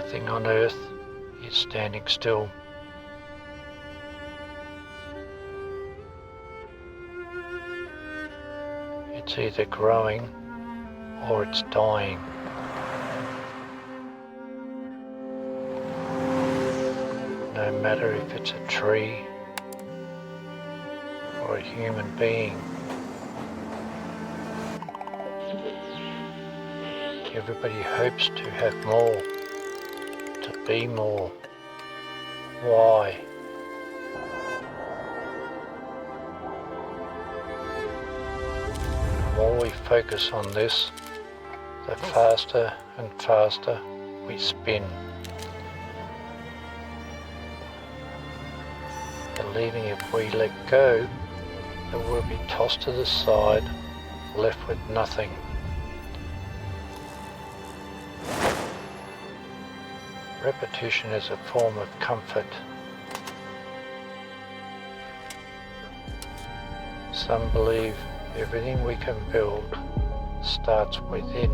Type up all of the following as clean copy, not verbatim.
Nothing on earth is standing still. It's either growing or it's dying. No matter if it's a tree or a human being. Everybody hopes to have more, to be more. Why? The more we focus on this, the faster and faster we spin, believing if we let go, that we'll be tossed to the side, left with nothing. Repetition is a form of comfort. Some believe everything we can build starts within.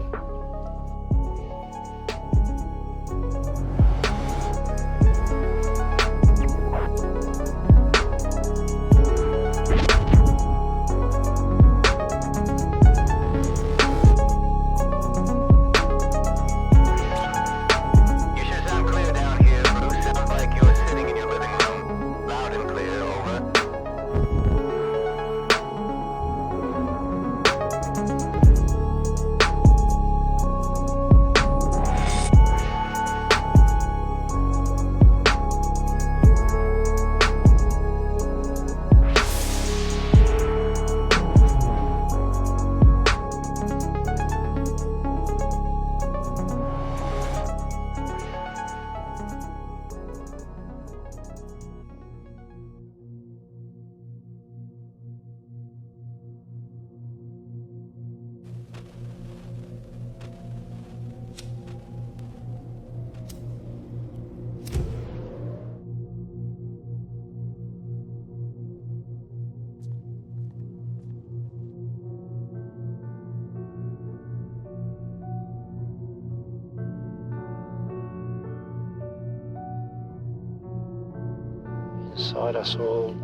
Inside us all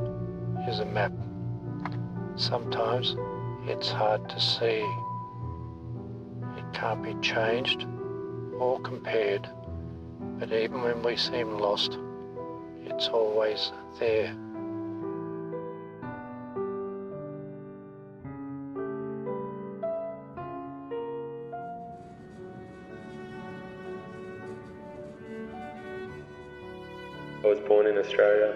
is a map. Sometimes it's hard to see. It can't be changed or compared, but even when we seem lost, it's always there. I was born in Australia.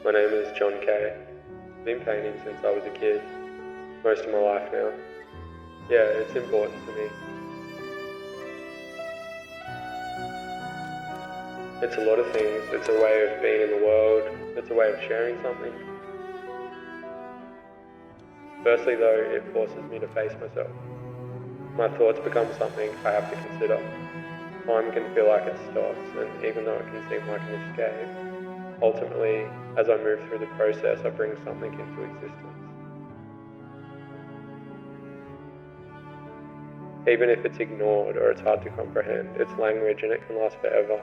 My name is Kaye. I've been painting since I was a kid, most of my life now. Yeah, it's important to me. It's a lot of things. It's a way of being in the world. It's a way of sharing something. Firstly though, it forces me to face myself. My thoughts become something I have to consider. Time can feel like it stops, and even though it can seem like an escape, ultimately, as I move through the process, I bring something into existence. Even if it's ignored or it's hard to comprehend, it's language and it can last forever.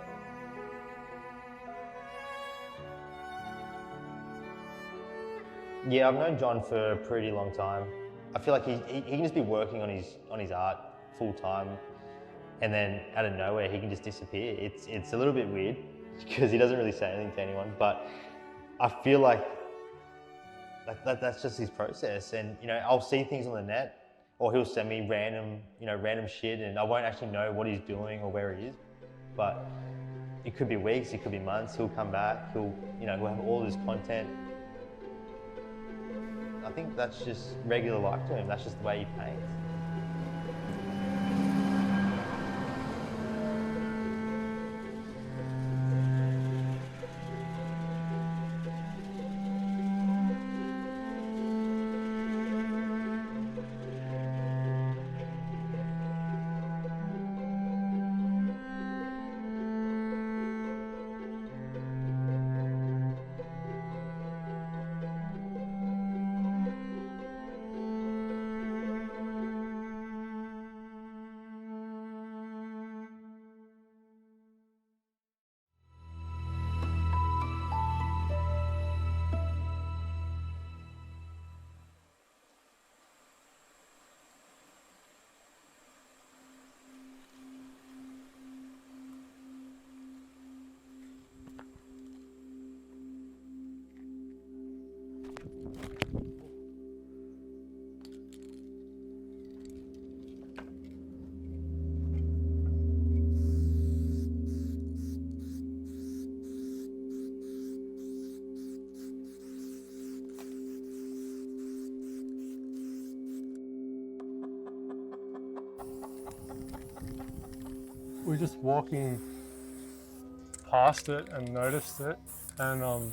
Yeah, I've known John for a pretty long time. I feel like he can just be working on his art full time, and then out of nowhere he can just disappear. It's a little bit weird because he doesn't really say anything to anyone, but I feel like that's just his process. And I'll see things on the net, or he'll send me random shit, and I won't actually know what he's doing or where he is. But it could be weeks, it could be months. He'll come back. He'll have all this content. I think that's just regular life to him. That's just the way he paints. we're just walking past it and noticed it, and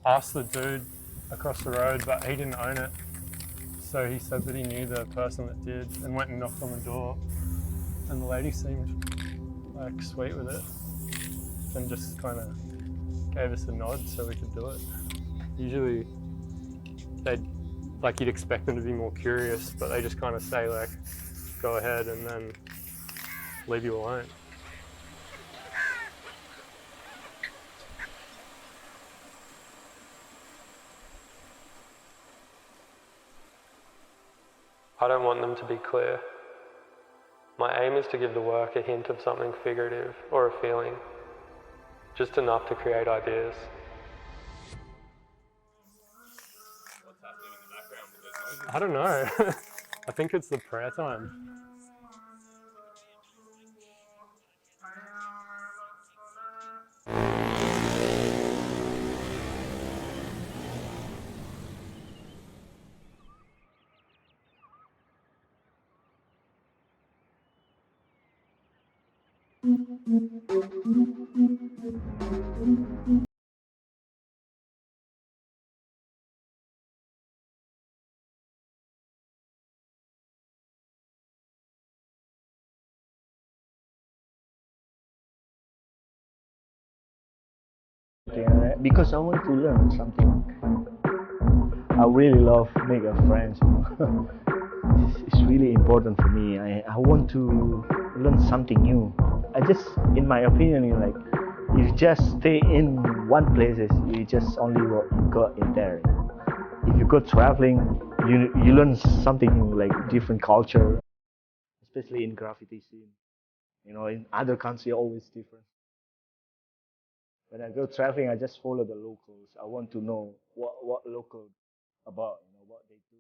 asked the dude across the road, but he didn't own it. So he said that he knew the person that did, and went and knocked on the door, and the lady seemed like sweet with it and just kind of gave us a nod so we could do it. Usually they'd, like, you'd expect them to be more curious, but they just kind of say like, go ahead, and then leave you alone. I don't want them to be clear. My aim is to give the work a hint of something figurative or a feeling, just enough to create ideas. What's happening in the background with those noises? I don't know. I think it's the prayer time. Because I want to learn something. I really love making friends. It's really important for me. I want to learn something new. I just, in my opinion, like, if you just stay in one place, you just only what you got in there. If you go traveling, you learn something new, like different culture, especially in graffiti scene. You know, in other countries, always different. When I go traveling, I just follow the locals. I want to know what local about, you know, what they do.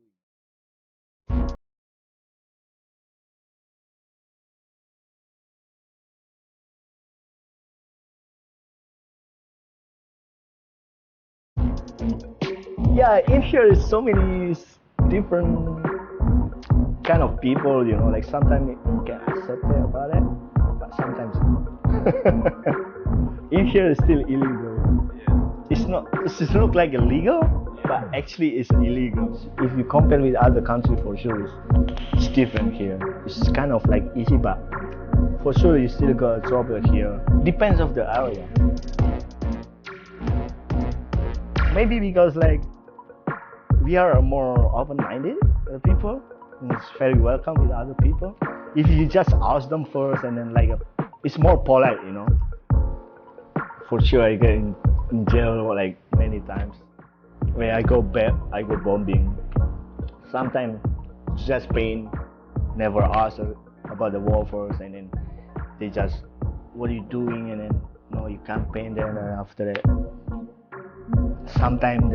Yeah, in here is so many different kind of people, you know, like sometimes you can accept it about it, but sometimes in here is still illegal. It's not, it just look like illegal, but actually it's illegal. If you compare with other countries, for sure it's different here. It's kind of like easy, but for sure you still got trouble here. Depends of the area. Maybe because like we are more open-minded people, and it's very welcome with other people. If you just ask them first, and then like it's more polite, you know. For sure, I get in jail like many times. When I go back, I go bombing. Sometimes just paint, never ask about the wall first, and then they just, what are you doing? And then no, you can't paint there. And then after that, sometimes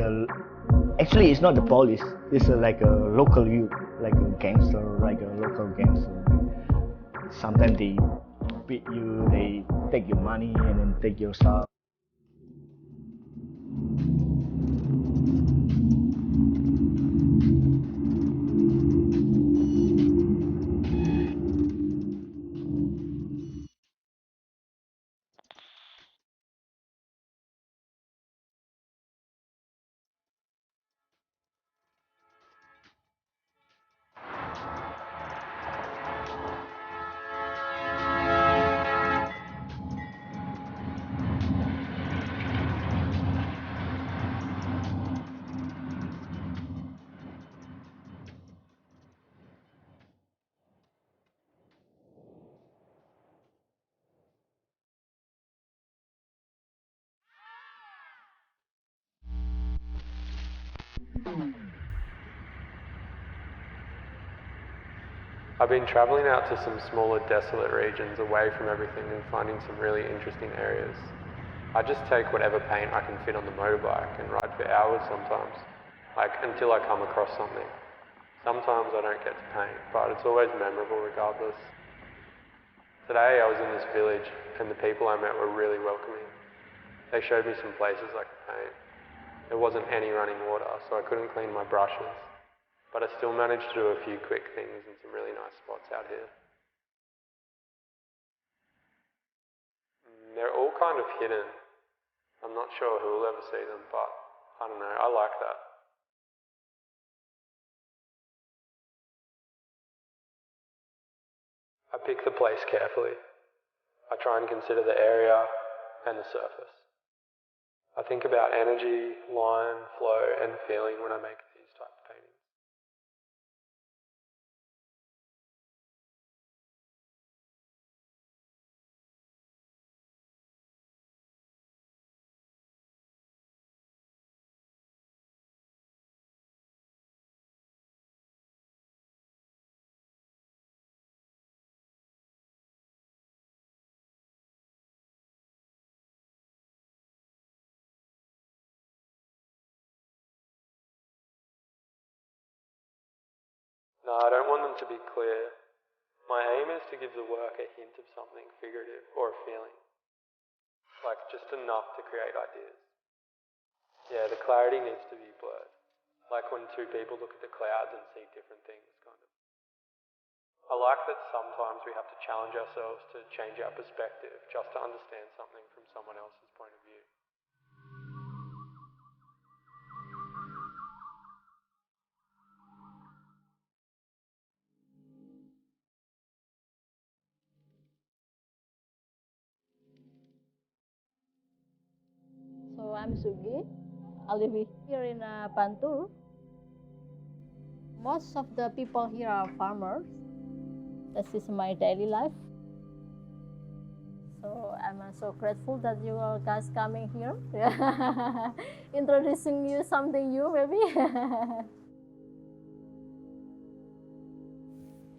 actually it's not the police. It's like a local youth, like a gangster, like a local gangster. Sometimes they beat you, they take your money, and then take your stuff. I've been travelling out to some smaller desolate regions away from everything and finding some really interesting areas. I just take whatever paint I can fit on the motorbike and ride for hours sometimes, like until I come across something. Sometimes I don't get to paint, but it's always memorable regardless. Today I was in this village and the people I met were really welcoming. They showed me some places I could paint. There wasn't any running water, so I couldn't clean my brushes. But I still managed to do a few quick things in some really nice spots out here. They're all kind of hidden. I'm not sure who will ever see them, but I don't know, I like that. I pick the place carefully. I try and consider the area and the surface. I think about energy, line, flow, and feeling when I make these type of paintings. No, I don't want them to be clear. My aim is to give the work a hint of something figurative or a feeling. Like just enough to create ideas. Yeah, the clarity needs to be blurred. Like when two people look at the clouds and see different things, kind of. I like that sometimes we have to challenge ourselves to change our perspective just to understand something from someone else's point of view. So I'm Sugi. I live here in Bantul. Most of the people here are farmers. This is my daily life. So I'm so grateful that you all guys coming here. Introducing you something new maybe.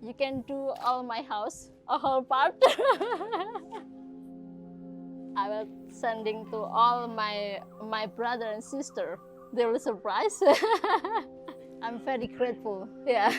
You can do all my house, a whole part. I will sending to all my brother and sister. They will surprise. I'm very grateful. Yeah.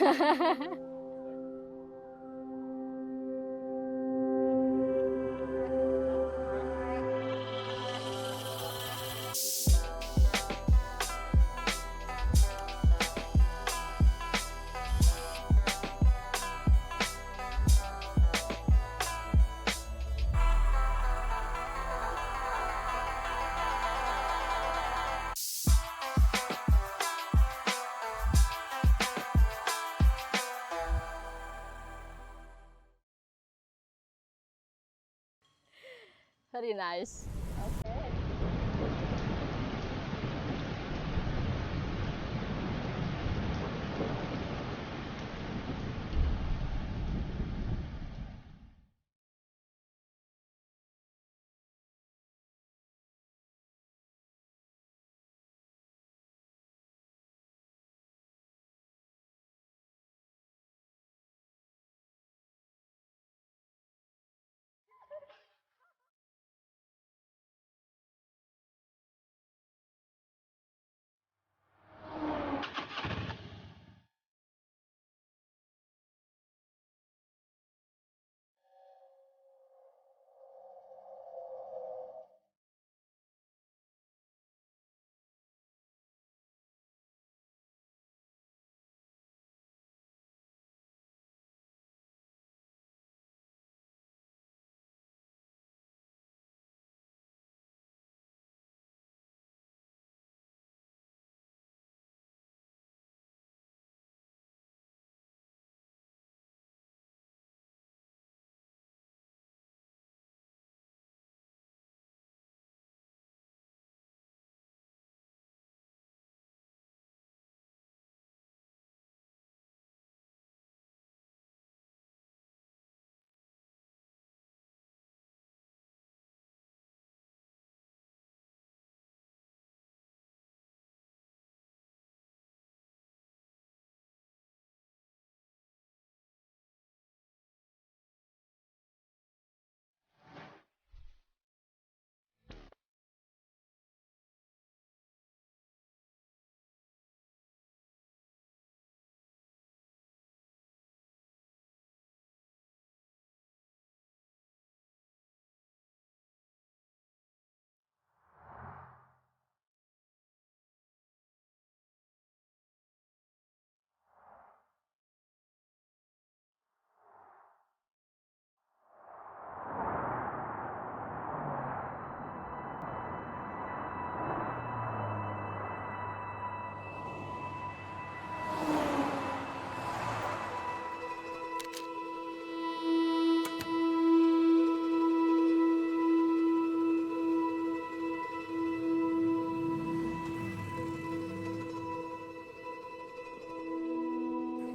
Very nice. Okay.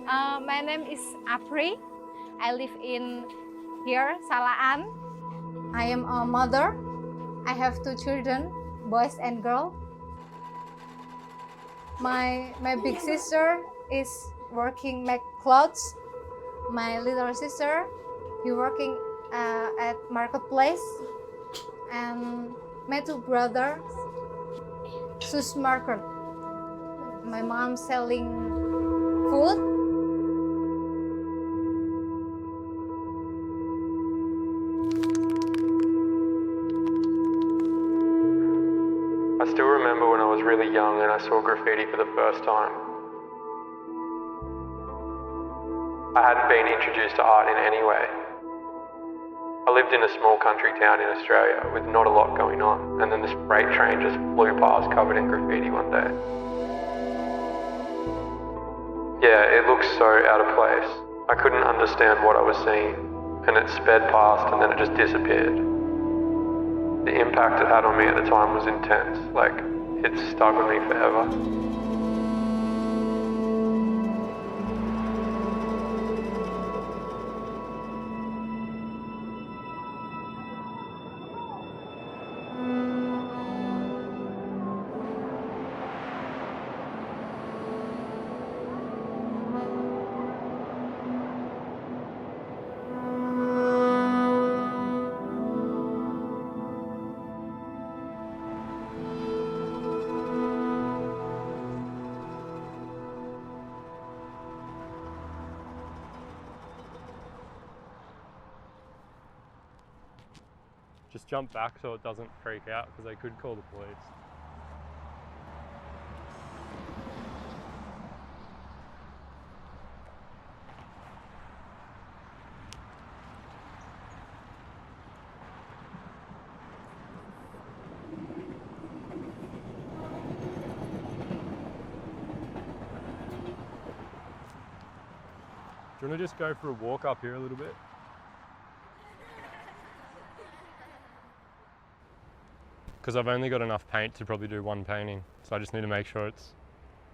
My name is Apri. I live in here, Salaan. I am a mother. I have 2 children, boys and girl. My big sister is working make clothes. My little sister, he working at marketplace. And my 2 brothers, shoes market. My mom selling food. I still remember when I was really young and I saw graffiti for the first time. I hadn't been introduced to art in any way. I lived in a small country town in Australia with not a lot going on, and then this freight train just flew past covered in graffiti one day. Yeah, it looked so out of place. I couldn't understand what I was seeing, and it sped past and then it just disappeared. The impact it had on me at the time was intense, like it stuck with me forever. Just jump back so it doesn't freak out because they could call the police. Do you want to just go for a walk up here a little bit? Because I've only got enough paint to probably do 1 painting, so I just need to make sure it's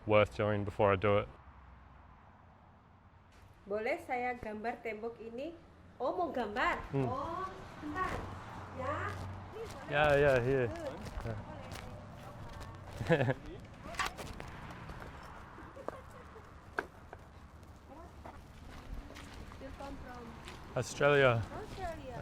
worth doing before I do it. Boleh saya gambar tembok ini? Oh, mau gambar? Oh, bentar. Ya. Yeah, here. You come from Australia. Australia.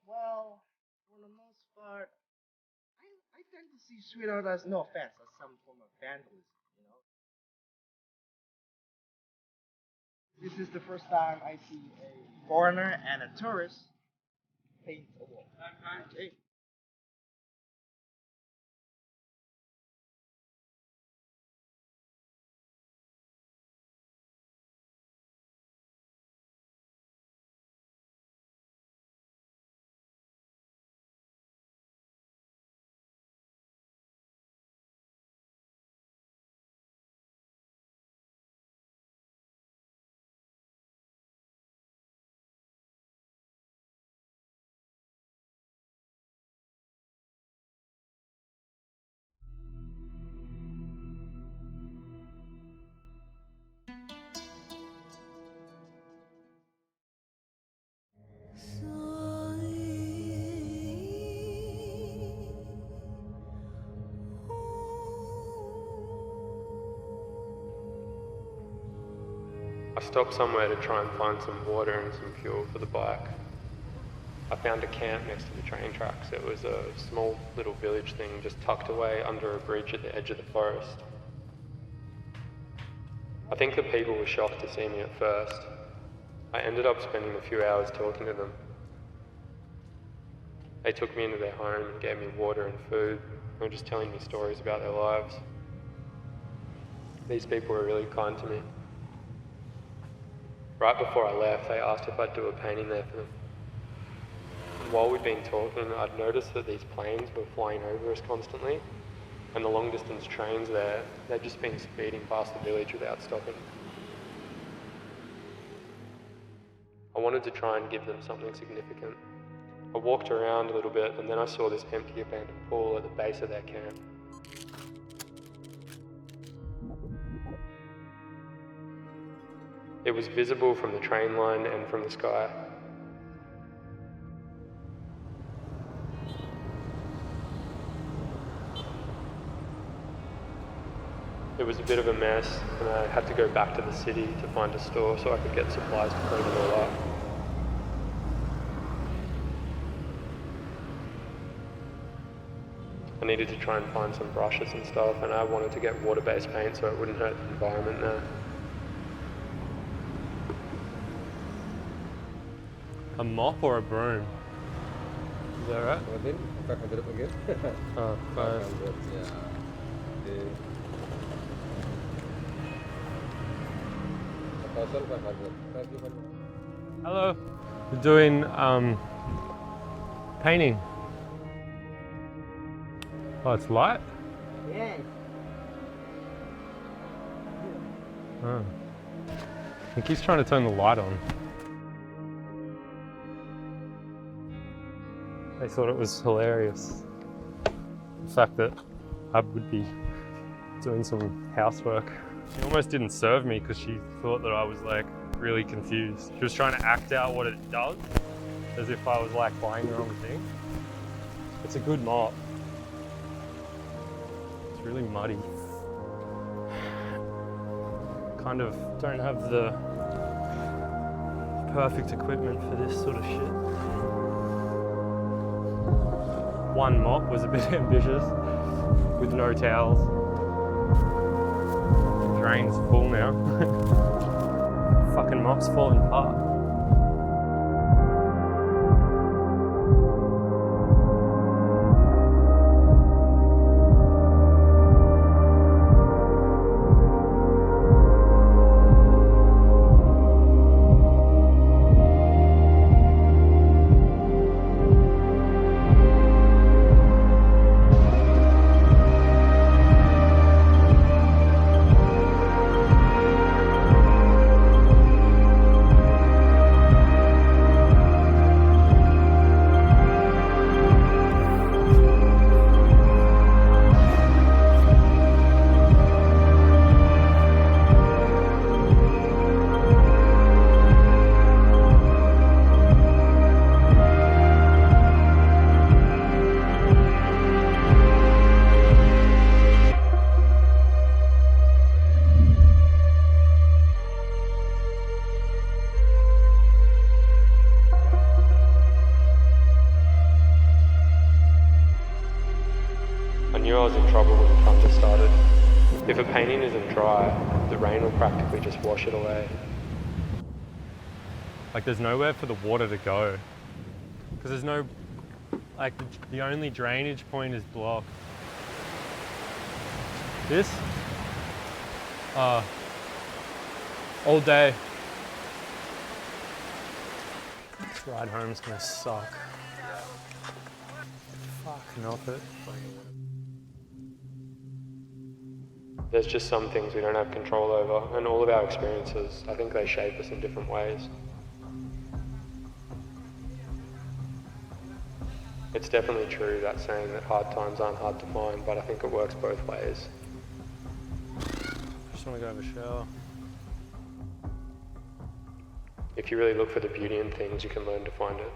Well, for the most part, I tend to see sweetheart as, no offense, as some form of vandalism, you know. This is the first time I see a foreigner and a tourist paint a wall. Okay. I stopped somewhere to try and find some water and some fuel for the bike. I found a camp next to the train tracks. It was a small little village thing just tucked away under a bridge at the edge of the forest. I think the people were shocked to see me at first. I ended up spending a few hours talking to them. They took me into their home and gave me water and food. They were just telling me stories about their lives. These people were really kind to me. Right before I left, they asked if I'd do a painting there for them. And while we'd been talking, I'd noticed that these planes were flying over us constantly, and the long distance trains there, they'd just been speeding past the village without stopping. I wanted to try and give them something significant. I walked around a little bit and then I saw this empty abandoned pool at the base of their camp. It was visible from the train line and from the sky. It was a bit of a mess and I had to go back to the city to find a store so I could get supplies to clean it all up. I needed to try and find some brushes and stuff, and I wanted to get water-based paint so it wouldn't hurt the environment there. A mop or a broom? Is that right? 500 again. Oh, 5. 500, yeah. Okay. 1,500. Thank you very much. Hello. We're doing painting. Oh, it's light? Yes. Oh. I think he's trying to turn the light on. They thought it was hilarious. The fact that I would be doing some housework. She almost didn't serve me because she thought that I was like really confused. She was trying to act out what it does, as if I was like buying the wrong thing. It's a good mop. It's really muddy. Kind of don't have the perfect equipment for this sort of shit. One mop was a bit ambitious with no towels. The drain's full now. Fucking mop's falling apart. I knew I was in trouble when the thunder started. If a painting isn't dry, the rain will practically just wash it away. Like there's nowhere for the water to go. Because there's no, like the only drainage point is blocked. This? All day. This ride home is gonna suck. Fucking off it. There's just some things we don't have control over, and all of our experiences, I think they shape us in different ways. It's definitely true, that saying that hard times aren't hard to find, but I think it works both ways. Just want to go have a shower. If you really look for the beauty in things, you can learn to find it.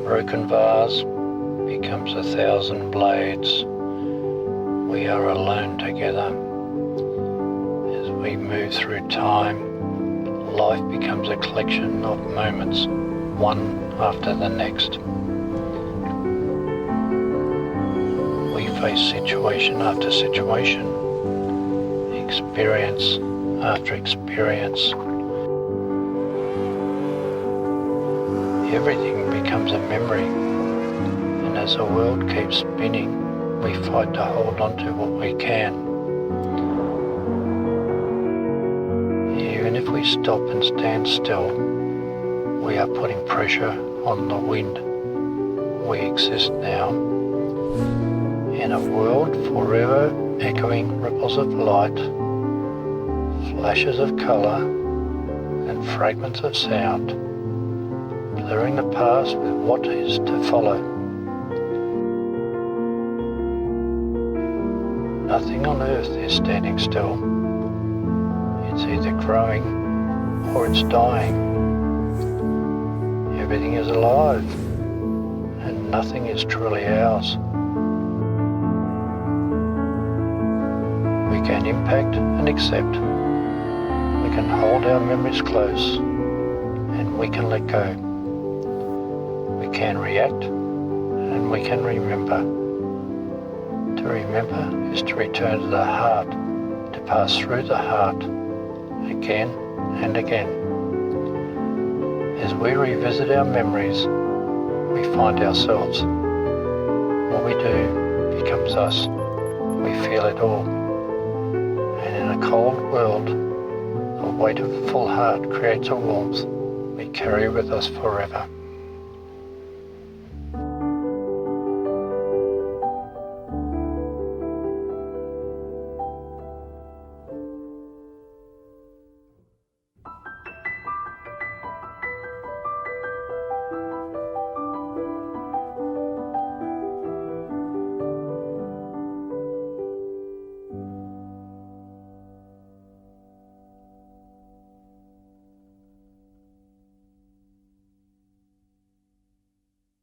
Broken vase becomes 1,000 blades. We are alone together. As we move through time, life becomes a collection of moments, one after the next. We face situation after situation, experience after experience. Everything becomes a memory, and as the world keeps spinning, we fight to hold on to what we can. Even if we stop and stand still, we are putting pressure on the wind. We exist now in a world forever echoing ripples of light, flashes of colour and fragments of sound, blurring the past with what is to follow. Nothing on earth is standing still. It's either growing or it's dying. Everything is alive and nothing is truly ours. We can impact and accept. We can hold our memories close and we can let go. We can react and we can remember. To remember is to return to the heart, to pass through the heart again and again. As we revisit our memories, we find ourselves. What we do becomes us. We feel it all. And in a cold world, a weight of a full heart creates a warmth we carry with us forever.